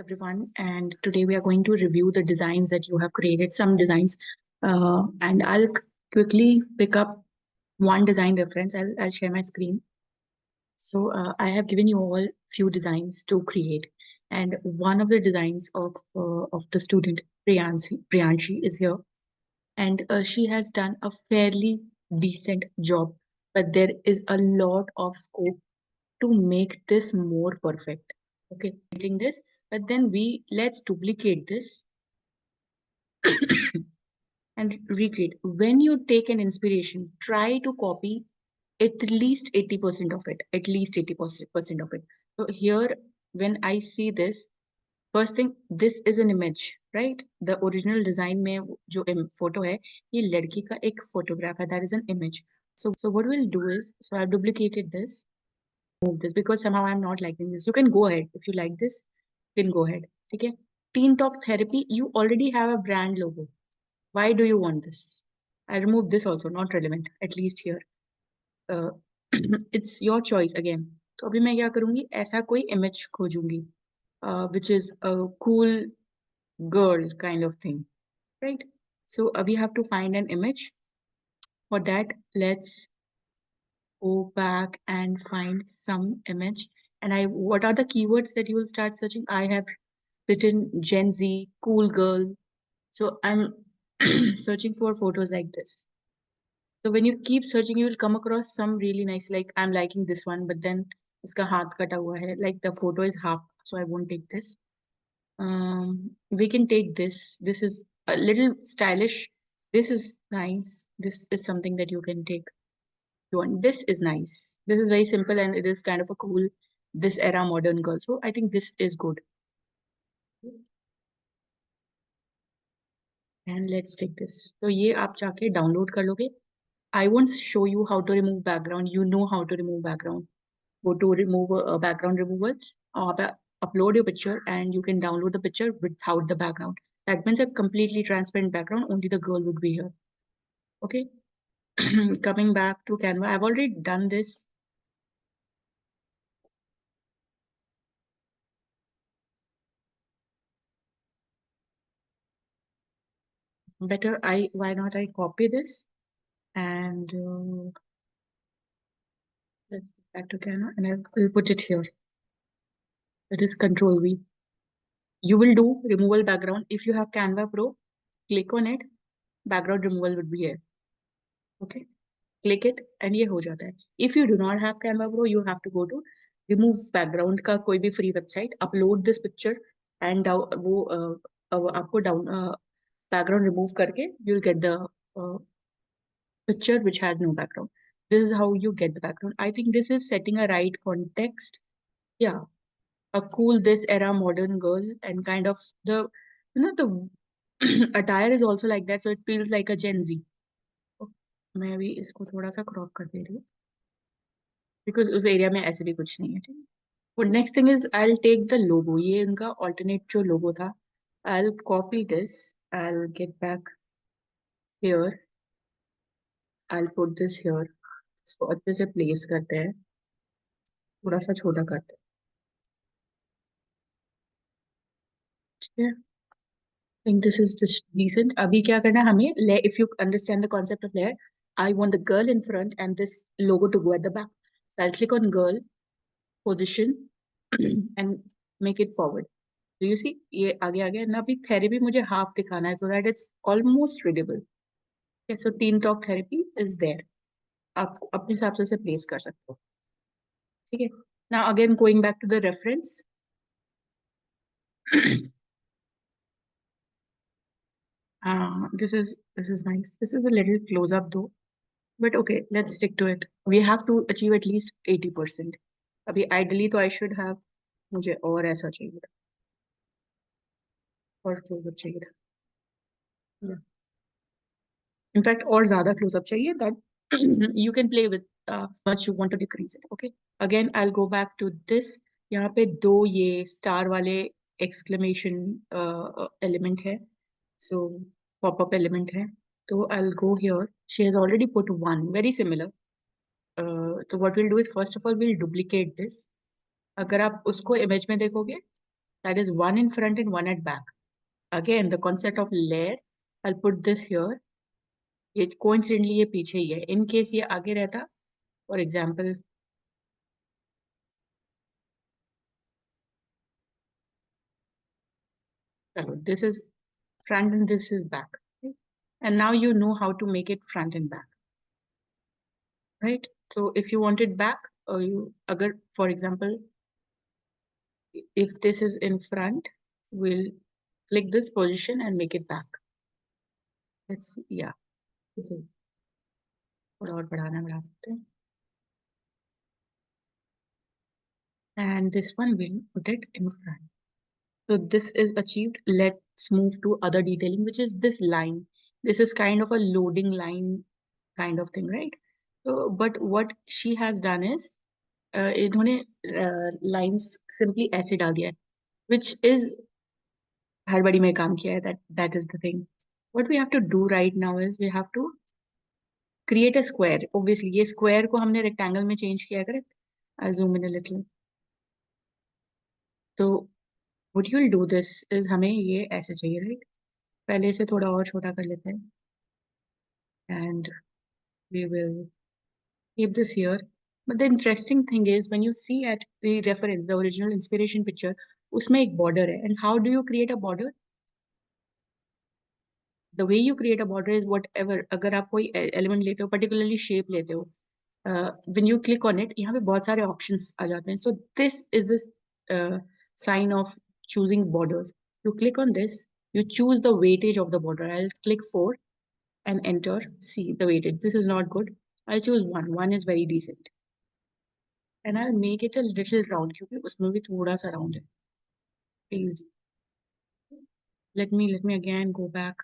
everyone, and today we are going to review the designs that you have created, some designs, and I'll quickly pick up one design reference. I'll share my screen. So I have given you all few designs to create, and one of the designs of the student Priyanshi is here, and she has done a fairly decent job, but there is a lot of scope to make this more perfect. Okay, creating this, but then let's duplicate this and recreate. When you take an inspiration, try to copy at least 80% of it, at least 80% of it. So here, when I see this, first thing, this is an image, right? The original design में जो photo है, ये लड़की का एक photograph है, that is an image. So what we'll do is, so I've duplicated this, move this because somehow I'm not liking this. You can go ahead. If you like this, you can go ahead. Okay. Teen Talk Therapy, you already have a brand logo. Why do you want this? I remove this also, not relevant, at least here. Uh, it's your choice again. तो अभी मैं क्या करूंगी ऐसा कोई image खोजूंगी which is a cool girl kind of thing, right? So we have to find an image. For that, let's go back and find some image. And what are the keywords that you will start searching? I have written Gen Z, cool girl. So I'm searching for photos like this. So when you keep searching, you will come across some really nice, like I'm liking this one, but then iska haath kata hua hai. Like the photo is half, so I won't take this. We can take this. This is a little stylish. This is nice. This is something that you can take. One. This is nice. This is very simple and it is kind of a cool, this era modern girl. So I think this is good. And let's take this. So ये आप जाके download कर लोगे. I won't show you how to remove background. You know how to remove background. Go to remove background removal. Upload your picture and you can download the picture without the background. That means a completely transparent background. Only the girl would be here. Okay. Coming back to Canva. I've already done this. Why not I copy this and let's go back to Canva and I'll put it here. It is Control V. You will do removal background. If you have Canva Pro, click on it. Background removal would be here. Okay. Click it and ये हो जाता है. If you do not have Canva Pro, you have to go to remove background का कोई भी free website. Upload this picture and वो आपको background remove करके you'll get the picture which has no background. This is how you get the background. I think this is setting a right context. Yeah, a cool this era modern girl and kind of the attire is also like that, so it feels like a Gen Z. मैं अभी इसको थोड़ा सा crop कर दे रही हूँ because उस area में ऐसे भी कुछ नहीं है ठीक है. Next thing is I take the logo. ये इनका ऑल्टरनेट जो लोगो था. I copy this. I get back here. I put this here. इसको अच्छे से प्लेस करते हैं. थोड़ा सा छोटा करते हैं. ठीक है. think this is just decent. अभी क्या करना है हमें? If you understand the concept of layer, I want the girl in front and this logo to go at the back. So I'll click on girl, position, and make it forward. So you see, ये आगे आ गया ना. अभी therapy मुझे half दिखाना है so that it's almost readable. Okay, so teen talk therapy is there. आप अपने हिसाब से place कर सकते हो. ठीक है. Now again going back to the reference. This is nice. This is a little close up though. But okay, let's stick to it. We have to achieve at least 80%. अभी ideally तो I should have मुझे और ऐसा चाहिए था. और close-up चाहिए था. Yeah. In fact, और ज़्यादा close-up चाहिए that you can play with much you want to decrease it. Okay. Again, I'll go back to this. यहाँ पे दो ये star वाले exclamation element है. So pop-up element है. So I'll go here. She has already put one. Very similar. So what we'll do is first of all we'll duplicate this. अगर आप उसको इमेज में देखोगे That is one in front and one at back. Again, the concept of layer, I'll put this here. ये coincidentally ये पीछे ही है. In case ये आगे रहता, for example, this is front and this is back. Right? And now you know how to make it front and back, right? So if you want it back, or you, agar, for example, if this is in front, we'll click this position and make it back. Let's see, yeah, this is थोड़ा और बढ़ा सकते हैं. And this one will put it in front. So this is achieved. Let's move to other detailing, which is this line. This is kind of a loading line kind of thing, right? So, but what she has done is, इन्होंने lines simply ऐसे डाल दिया है, which is हड़बड़ी में काम किया है. That is the thing. What we have to do right now is we have to create a square. Obviously, ये square को हमने rectangle में change किया, correct? I'll zoom in a little. तो what you'll do this is हमें ये ऐसे चाहिए, right? पहले इसे थोड़ा और छोटा कर लेते हैं. And we will keep this here. But the interesting thing is when you see at the reference, the original inspiration picture, उसमें एक border है. And how do you create a border? The way you create a border is whatever. अगर आप कोई element लेते हो, particularly shape लेते हो, when you click on it, यहाँ पे बहुत सारे options आ जाते हैं. So this is this sign of choosing borders. You click on this, you choose the weightage of the border. I'll click 4 and enter. See the weightage. This is not good. I'll choose 1. 1 is very decent. And I'll make it a little round क्योंकि उसमें भी थोड़ा सा round है. Please. Let me again go back.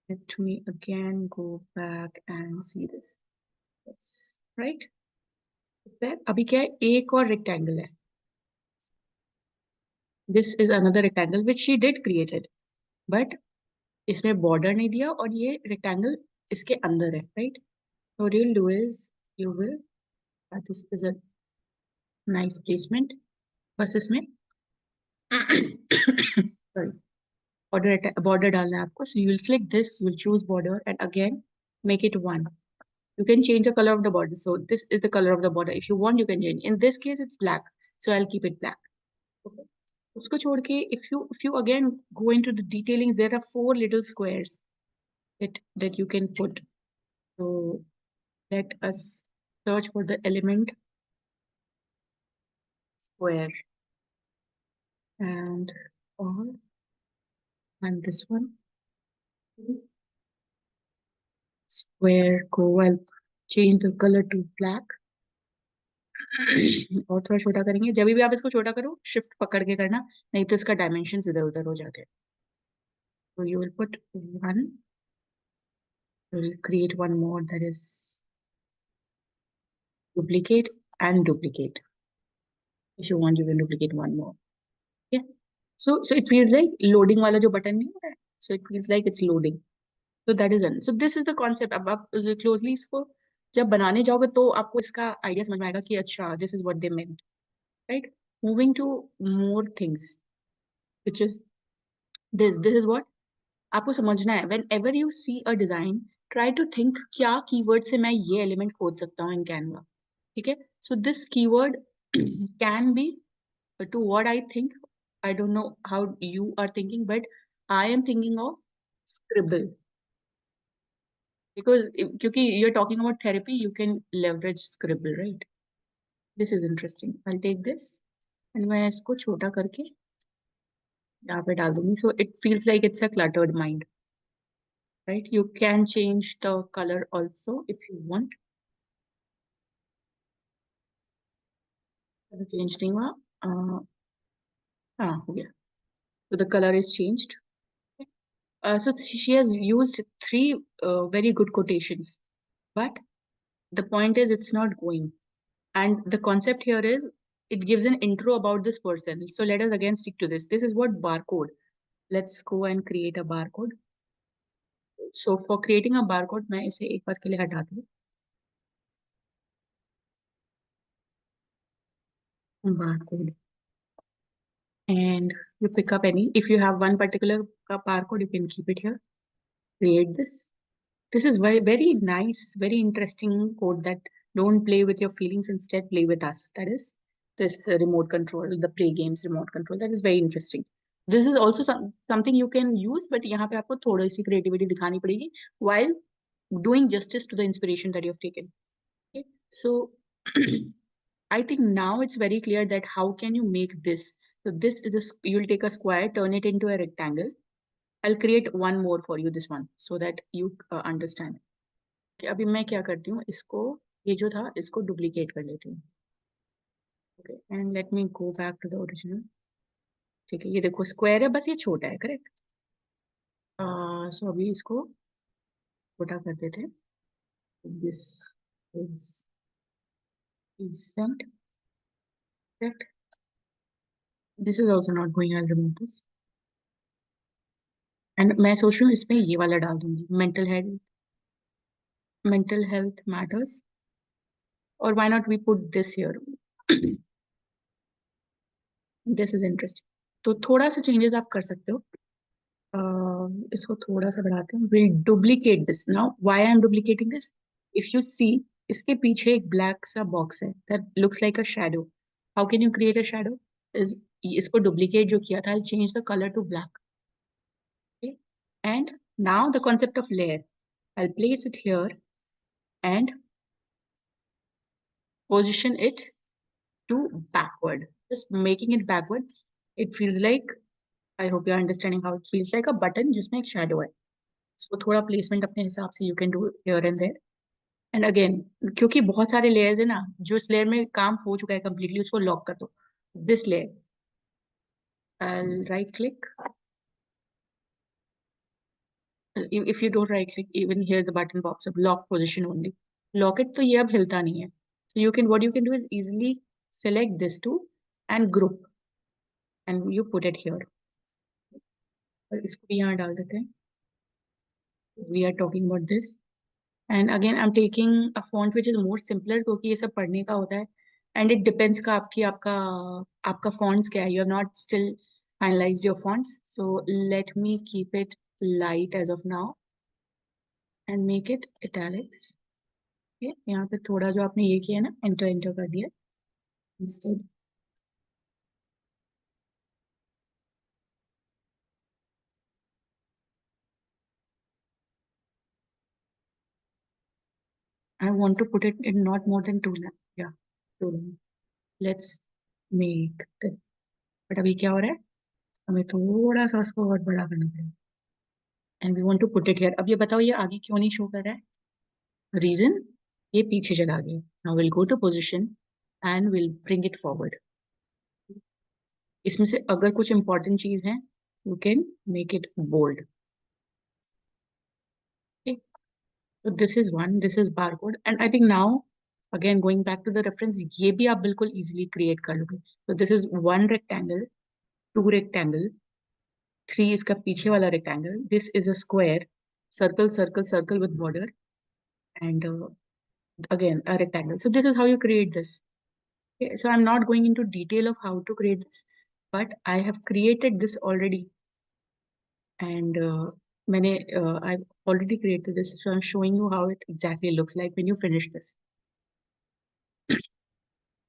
Let me again go back and see this. Yes, right? Then अभी क्या है, एक और rectangle है. This is another rectangle which she did created, but इसमें border नहीं दिया और ये rectangle इसके अंदर है, right? So what you'll do is you will, this is a nice placement. बस इसमें sorry, border डालना है आपको. So you'll click this, you'll choose border and again make it 1. You can change the color of the border. So this is the color of the border. If you want, you can change. In this case, it's black. So I'll keep it black. Okay. उसको छोड़ के, if you again go into the detailing, there are 4 little squares that you can put. So let us search for the element square and all and this one square को I'll change the color to black. और थोड़ा छोटा करेंगे. जब भी आप इसको छोटा करो, शिफ्ट पकड़ के करना, नहीं तो इसका डायमेंशन इधर उधर हो जाते हैं. So you will put 1. We'll create one more, that is duplicate and duplicate. If you want, you can duplicate one more. Yeah. So it feels like loading वाला जो button नहीं होता है. So it feels like it's loading. So that is done. So this is the concept. अब आप closely इसको जब बनाने जाओगे तो आपको इसका idea समझ में आएगा कि अच्छा, this is what they meant, right? Moving to more things, which is this. This is what आपको समझना है. Whenever you see a design, try to think क्या keyword से मैं ये element खोज सकता हूँ in Canva. ठीक है? So this keyword can be, to what I think, I don't know how you are thinking, but I am thinking of scribble. Because क्योंकि you're talking about therapy, you can leverage scribble, right? This is interesting. I'll take this and मैं इसको छोटा करके यहाँ पे डाल दूंगी. So it feels like it's a cluttered mind, right? You can change the color also if you want. Change नहीं हुआ. हाँ हो गया. So the color is changed. So she has used 3 very good quotations, but the point is it's not going. And the concept here is it gives an intro about this person. So let us again stick to this. This is what barcode. Let's go and create a barcode. So for creating a barcode, मैं इसे एक बार के लिए हटा दूँ. barcode, and you pick up any. If you have one particular barcode, you can keep it here. Create this. This is very, very nice, very interesting code that don't play with your feelings, instead play with us. That is this remote control, the play games remote control. That is very interesting. This is also something you can use, but यहाँ पे आपको थोड़ी सी creativity दिखानी पड़ेगी while doing justice to the inspiration that you have taken. Okay, so I think now it's very clear that how can you make this. So this is you'll take a square, turn it into a rectangle. I'll create one more for you, this one, so that you understand. कि अभी मैं क्या करती हूँ, इसको ये जो था इसको डुप्लीकेट कर लेती हूँ. Okay, and let me go back to the original. ठीक है, ये देखो स्क्वायर है, बस ये छोटा है, करेक्ट. सो अभी इसको छोटा कर देते हैं. This is decent, correct. This is also not going, I remove this. And मैं सोच रही हूँ इसमें ये वाला डाल दूंगी, मेंटल हेल्थ मैटर्स. और why not we put this here. This is interesting. तो थोड़ा सा चेंजेस आप कर सकते हो. इसको थोड़ा सा बढ़ाते हैं. Will duplicate this. Now why I am duplicating this, if you see, इसके पीछे एक ब्लैक सा बॉक्स है that looks like a shadow. How can you create a shadow? Is इसको डुप्लीकेट जो किया था, I change the colour to black. And now the concept of layer, I place it here and position it to backward, just making it backward. It feels like, I hope you're understanding how it feels like a button जिसमें एक shadow है. इसको थोड़ा placement अपने हिसाब से you can do here and there. And again, क्योंकि बहुत सारे लेयर्स है ना, जो इस लेयर में काम हो चुका है कंप्लीटली, उसको लॉक कर दो. This layer, I right click. If you don't write click, even here the button pops up, lock position only. Lock it, तो ये अब हिलता नहीं है. So you can, what you can do is easily select this two and group, and you put it here. और इसको भी यहाँ डाल देते हैं. We are talking about this. And again, I'm taking a font which is more simpler, क्योंकि ये सब पढ़ने का होता है. And it depends का आपका fonts क्या है. You have not still finalized your fonts. So let me keep it light as of now and make it italics. Okay, यहाँ पे थोड़ा जो आपने ये किया है ना, enter कर दिया. Instead, I want to put it in not more than 2 lines. Yeah, 2 lines. Let's make this. But अभी क्या हो रहा है, हमें थोड़ा सा उसको और बड़ा करना पड़ेगा. And we want to put it here. अब ये बताओ, ये आगे क्यों नहीं शो कर रहा है? रीजन, ये पीछे चला गया. Now will go to position and will bring it forward. इसमें से अगर कुछ इंपॉर्टेंट चीज है, you can make it bold. तो this is one, this is barcode. And I think now again going back to the reference, ये भी आप बिल्कुल इजीली क्रिएट कर लोगे. तो दिस इज 1 रेक्टेंगल, 2 रेक्टेंगल, 3 इसका पीछे वाला rectangle, this is a square, circle circle circle with border, and again a rectangle. So this is how you create this. Okay, so I'm not going into detail of how to create this, but I have created this already. And I've already created this, so I'm showing you how it exactly looks like when you finish this.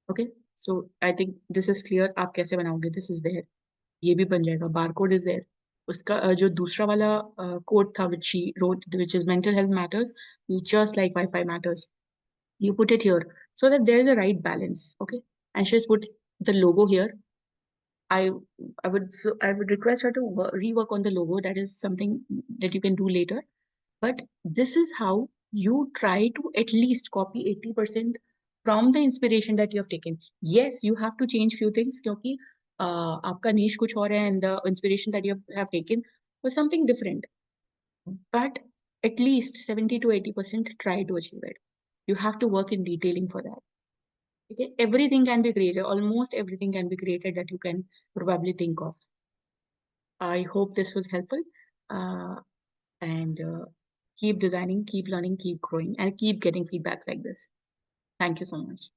Okay, so I think this is clear. आप कैसे बनाओगे? This is there. ये भी बन जाएगा. Barcode is there. उसका जो दूसरा वाला कोड था which she wrote, which is mental health matters, just like Wi-Fi matters. You put it here so that there is a right balance. Okay, and she's put the logo here. I I would request her to rework on the logo. That is something that you can do later. But this is how you try to at least copy 80% from the inspiration that you have taken. Yes, you have to change few things क्योंकि आपका niche कुछ और है and the inspiration that you have taken was something different. But at least 70 to 80% try to achieve it. You have to work in detailing for that. Okay? Everything can be created. Almost everything can be created that you can probably think of. I hope this was helpful. Uh, and keep designing, keep learning, keep growing, and keep getting feedbacks like this. Thank you so much.